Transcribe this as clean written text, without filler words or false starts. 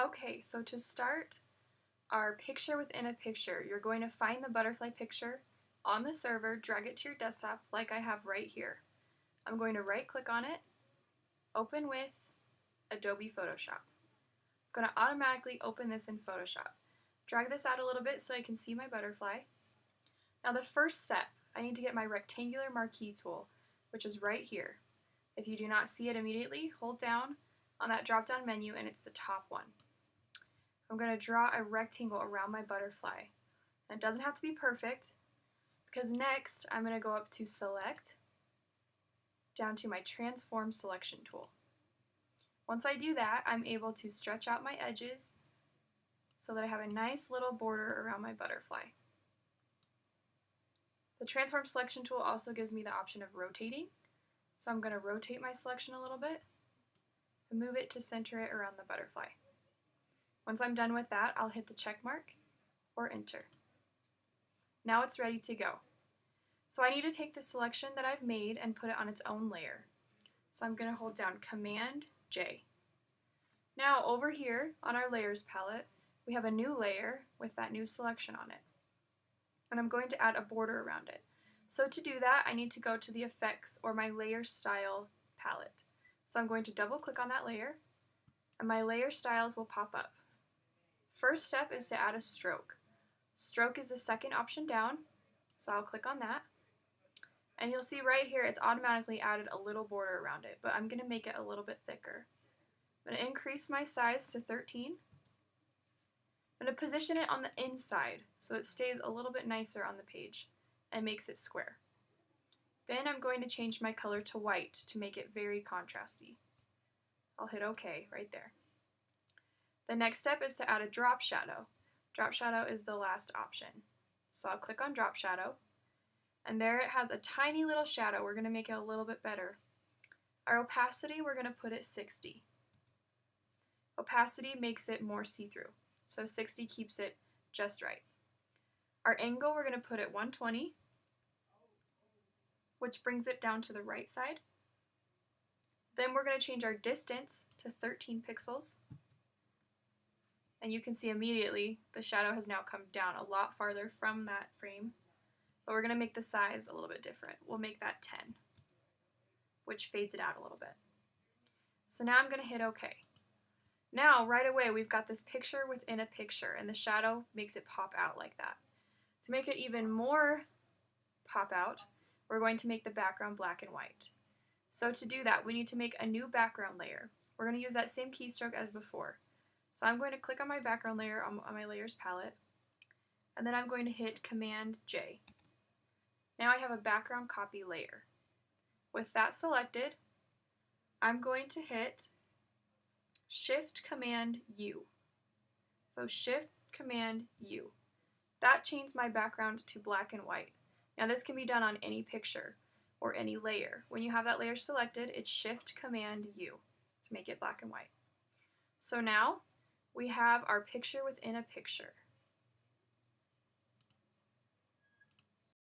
Okay, so to start our picture within a picture, you're going to find the butterfly picture on the server, drag it to your desktop like I have right here. I'm going to right click on it, open with Adobe Photoshop. It's going to automatically open this in Photoshop. Drag this out a little bit so I can see my butterfly. Now the first step, I need to get my rectangular marquee tool, which is right here. If you do not see it immediately, hold down on that drop down menu and it's the top one. I'm going to draw a rectangle around my butterfly. And it doesn't have to be perfect, because next I'm going to go up to Select, down to my Transform Selection tool. Once I do that, I'm able to stretch out my edges so that I have a nice little border around my butterfly. The Transform Selection tool also gives me the option of rotating, so I'm going to rotate my selection a little bit and move it to center it around the butterfly. Once I'm done with that, I'll hit the check mark or enter. Now it's ready to go. So I need to take the selection that I've made and put it on its own layer. So I'm going to hold down Command J. Now over here on our layers palette, we have a new layer with that new selection on it. And I'm going to add a border around it. So to do that, I need to go to the Effects or my Layer Style palette. So I'm going to double click on that layer, and my layer styles will pop up. First step is to add a stroke. Stroke is the second option down, so I'll click on that. And you'll see right here it's automatically added a little border around it, but I'm going to make it a little bit thicker. I'm going to increase my size to 13. I'm going to position it on the inside so it stays a little bit nicer on the page and makes it square. Then I'm going to change my color to white to make it very contrasty. I'll hit OK right there. The next step is to add a drop shadow. Drop shadow is the last option. So I'll click on drop shadow, and there it has a tiny little shadow. We're going to make it a little bit better. Our opacity, we're going to put it 60. Opacity makes it more see-through, so 60 keeps it just right. Our angle, we're going to put it 120, which brings it down to the right side. Then we're going to change our distance to 13 pixels. And you can see immediately the shadow has now come down a lot farther from that frame. But we're going to make the size a little bit different. We'll make that 10, which fades it out a little bit. So now I'm going to hit OK. Now, right away, we've got this picture within a picture, and the shadow makes it pop out like that. To make it even more pop out, we're going to make the background black and white. So to do that, we need to make a new background layer. We're going to use that same keystroke as before. So I'm going to click on my background layer on my layers palette, and then I'm going to hit Command J. Now I have a background copy layer. With that selected, I'm going to hit Shift Command U. So Shift Command U. That changed my background to black and white. Now this can be done on any picture or any layer. When you have that layer selected, it's Shift Command U to make it black and white. So now we have our picture within a picture.